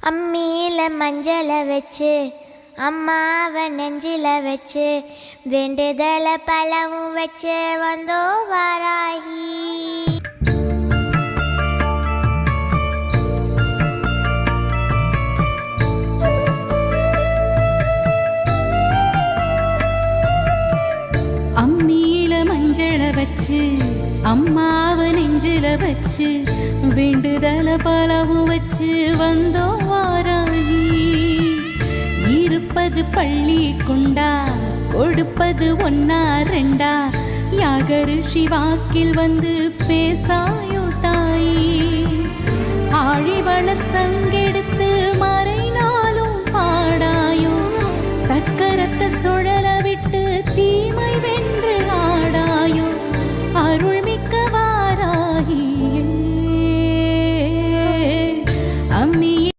அம்மியில மஞ்சளை வச்சு அம்மாவை நெஞ்சில வச்சு வேண்டுதல பழமும் வச்சு வந்தோ வாராகி. அம்மியில மஞ்சளை வச்சு அம்மாவை நெஞ்சில வச்சு வேண்டுதல பலவும் வச்சு வந்தோ வாராகி. இருப்பது பள்ளி கொண்டா கொடுப்பது ஒன்னா ரெண்டா யாகரிஷி வாக்கில் வந்து பேசாயோ தாயி. ஆழிவளர் சங்கெடுத்து மறைநாளும் பாடாயோ சக்கரத்தை சுழல